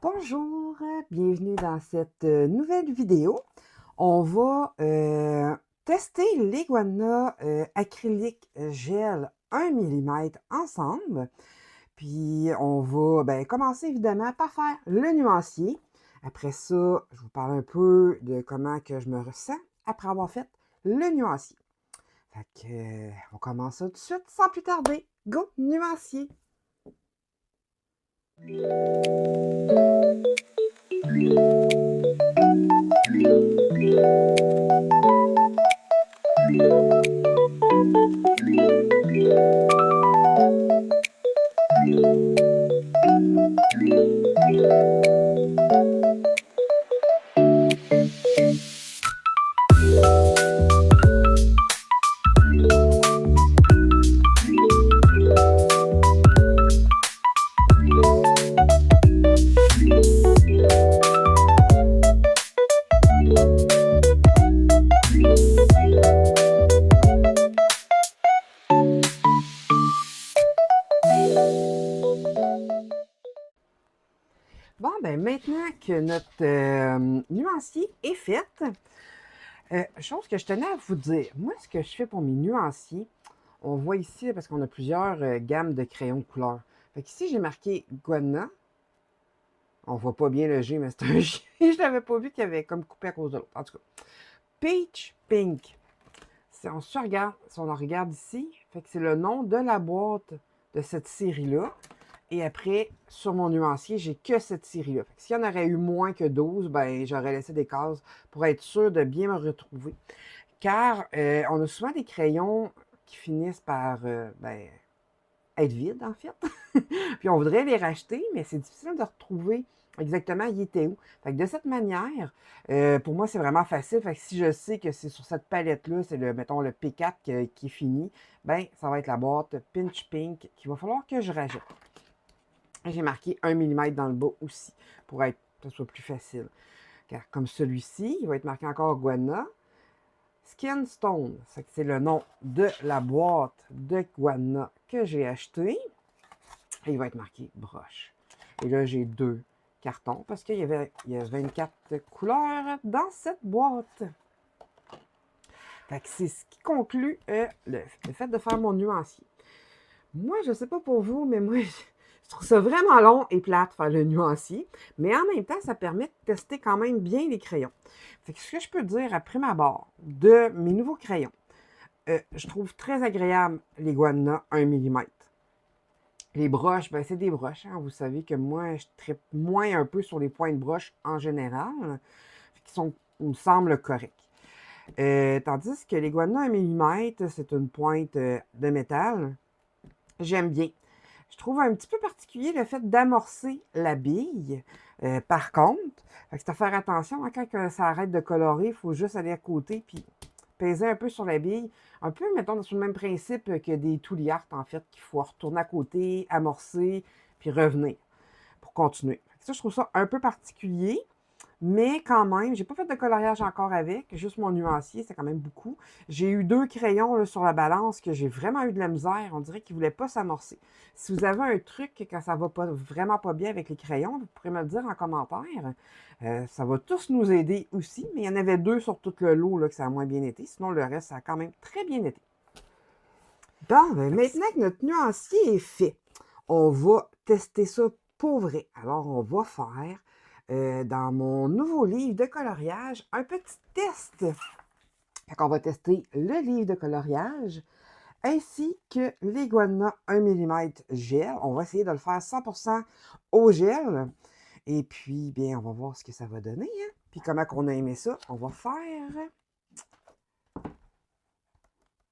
Bonjour, bienvenue dans cette nouvelle vidéo. On va tester l'Iguana acrylique gel 1 mm ensemble. Puis on va commencer évidemment par faire le nuancier. Après ça, je vous parle un peu de comment que je me ressens après avoir fait le nuancier. Fait que, on commence ça tout de suite sans plus tarder. Go, nuancier! Bon, ben maintenant que notre nuancier est fait, chose que je tenais à vous dire, moi, ce que je fais pour mes nuanciers, on voit ici, parce qu'on a plusieurs gammes de crayons de couleur. Fait qu'ici, j'ai marqué Guana. On voit pas bien le G, mais c'est un G. Je l'avais pas vu qu'il avait comme coupé à cause de l'autre. En tout cas, Peach Pink. Si on regarde ici, fait que c'est le nom de la boîte de cette série-là. Et après, sur mon nuancier, j'ai que cette série-là. S'il y en aurait eu moins que 12, ben, j'aurais laissé des cases pour être sûr de bien me retrouver. Car on a souvent des crayons qui finissent par être vides, en fait. Puis on voudrait les racheter, mais c'est difficile de retrouver exactement il était où. Fait que de cette manière, pour moi, c'est vraiment facile. Fait que si je sais que c'est sur cette palette-là, c'est mettons, le P4 qui est fini, ben ça va être la boîte Pinch Pink qu'il va falloir que je rajoute. J'ai marqué 1 mm dans le bas aussi, pour que ce soit plus facile. Car comme celui-ci, il va être marqué encore Guana. Skin Stone, c'est le nom de la boîte de Guana que j'ai acheté. Et il va être marqué broche. Et là, j'ai 2 cartons parce qu'il y a 24 couleurs dans cette boîte. Fait que c'est ce qui conclut le fait de faire mon nuancier. Moi, je ne sais pas pour vous, mais moi, je trouve ça vraiment long et plate faire le nuancier. Mais en même temps, ça permet de tester quand même bien les crayons. Fait que ce que je peux dire après ma barre de mes nouveaux crayons, je trouve très agréable les Guana 1 mm. Les broches, ben c'est des broches. Hein. Vous savez que moi, je tripe moins un peu sur les points de broche en général, qui me semblent corrects. Tandis que les Guana 1 mm, c'est une pointe de métal. J'aime bien. Je trouve un petit peu particulier le fait d'amorcer la bille. Par contre, c'est à faire attention, hein, quand ça arrête de colorer, il faut juste aller à côté puis peser un peu sur la bille. Un peu, mettons, sur le même principe que des touliards, en fait, qu'il faut retourner à côté, amorcer, puis revenir pour continuer. Ça, je trouve ça un peu particulier. Mais quand même, j'ai pas fait de coloriage encore avec, juste mon nuancier, c'est quand même beaucoup. J'ai eu 2 crayons là, sur la balance que j'ai vraiment eu de la misère. On dirait qu'ils ne voulaient pas s'amorcer. Si vous avez un truc quand ça va vraiment pas bien avec les crayons, vous pourrez me le dire en commentaire. Ça va tous nous aider aussi, mais il y en avait 2 sur tout le lot là, que ça a moins bien été. Sinon, le reste, ça a quand même très bien été. Bon, ben, maintenant que notre nuancier est fait, on va tester ça pour vrai. Alors, on va faire dans mon nouveau livre de coloriage un petit test. Fait qu'on va tester le livre de coloriage ainsi que l'Iguana 1 mm gel. On va essayer de le faire 100% au gel. Et puis, bien, on va voir ce que ça va donner. Hein? Puis comment on a aimé ça, on va faire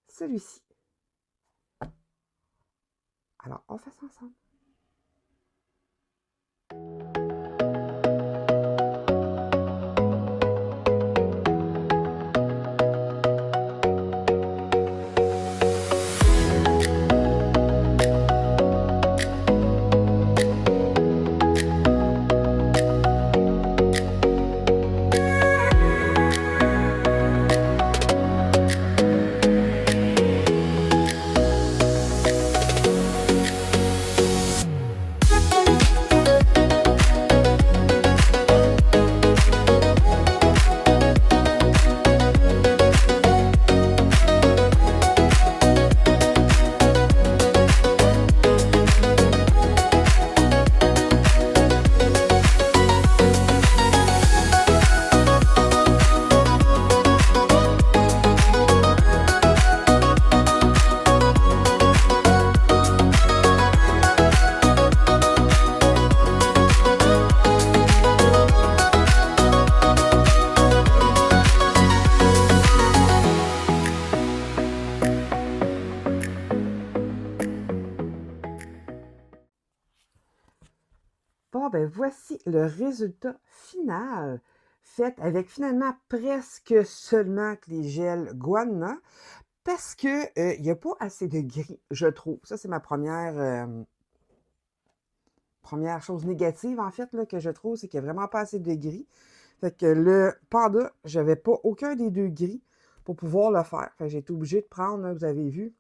celui-ci. Alors, on fait ça ensemble. Bon, ben voici le résultat final, fait avec finalement presque seulement que les gels Guana, parce que, il y a pas assez de gris, je trouve. Ça, c'est ma première chose négative, en fait, là, que je trouve, c'est qu'il y a vraiment pas assez de gris. Fait que le Panda, j'avais pas aucun des 2 gris pour pouvoir le faire. Fait que j'ai été obligée de prendre, là, vous avez vu,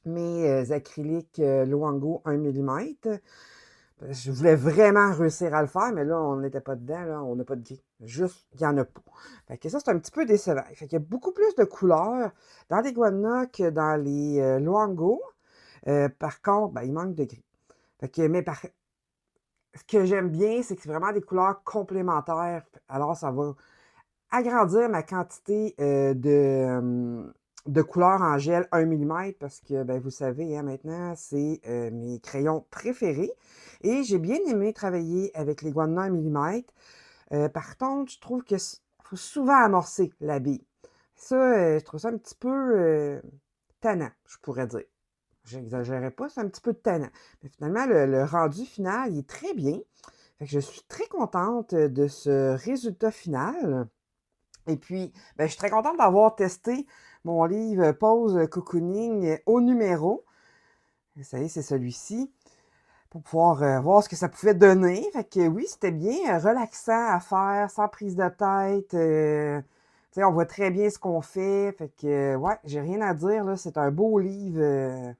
mes, acryliques, Luango 1 millimètre. Je voulais vraiment réussir à le faire, mais là, on n'était pas dedans, là, on n'a pas de gris. Juste, il n'y en a pas. Fait que ça, c'est un petit peu décevant. Fait qu'il y a beaucoup plus de couleurs dans les Guana que dans les Luango. Par contre, ben, il manque de gris. Fait que, ce que j'aime bien, c'est que c'est vraiment des couleurs complémentaires. Alors, ça va agrandir ma quantité de couleurs en gel 1 millimètre parce que, ben, vous savez, hein, maintenant, c'est mes crayons préférés. Et j'ai bien aimé travailler avec les Guana 1 millimètre. Par contre, je trouve que faut souvent amorcer la bille. Ça, je trouve ça un petit peu tannant, je pourrais dire. J'exagérais pas, c'est un petit peu tannant. Mais finalement, le rendu final, il est très bien. Fait que je suis très contente de ce résultat final. Et puis, ben, je suis très contente d'avoir testé mon livre Pause Cocooning au numéro. Ça y est, c'est celui-ci. Pour pouvoir voir ce que ça pouvait donner. Fait que oui, c'était bien relaxant à faire, sans prise de tête. Tu sais, on voit très bien ce qu'on fait. Fait que ouais, j'ai rien à dire, là. C'est un beau livre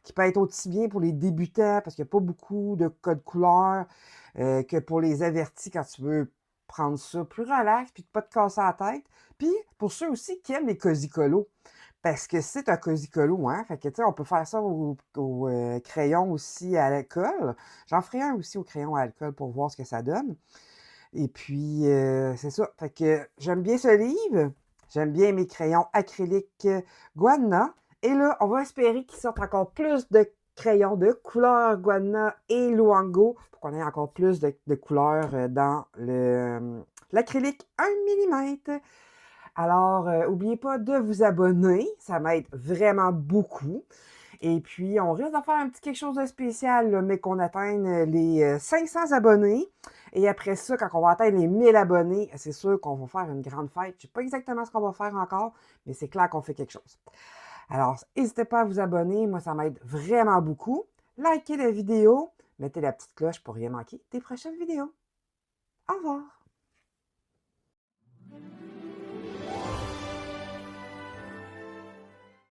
qui peut être aussi bien pour les débutants parce qu'il n'y a pas beaucoup de codes couleurs que pour les avertis quand tu veux prendre ça plus relax puis pas te casser la tête. Puis pour ceux aussi qui aiment les cosicolos. Parce que c'est un cosicolo, hein? Fait que, tu sais, on peut faire ça au crayon aussi à l'alcool. J'en ferai un aussi au crayon à alcool pour voir ce que ça donne. Et puis, c'est ça. Fait que j'aime bien ce livre. J'aime bien mes crayons acryliques Guana. Et là, on va espérer qu'il sorte encore plus de crayons de couleur Guana et Luango pour qu'on ait encore plus de couleurs dans l'acrylique 1 millimètre. Alors, n'oubliez pas de vous abonner, ça m'aide vraiment beaucoup. Et puis, on risque de faire un petit quelque chose de spécial, là, mais qu'on atteigne les 500 abonnés. Et après ça, quand on va atteindre les 1000 abonnés, c'est sûr qu'on va faire une grande fête. Je ne sais pas exactement ce qu'on va faire encore, mais c'est clair qu'on fait quelque chose. Alors, n'hésitez pas à vous abonner, moi, ça m'aide vraiment beaucoup. Likez la vidéo, mettez la petite cloche pour rien manquer des prochaines vidéos. Au revoir!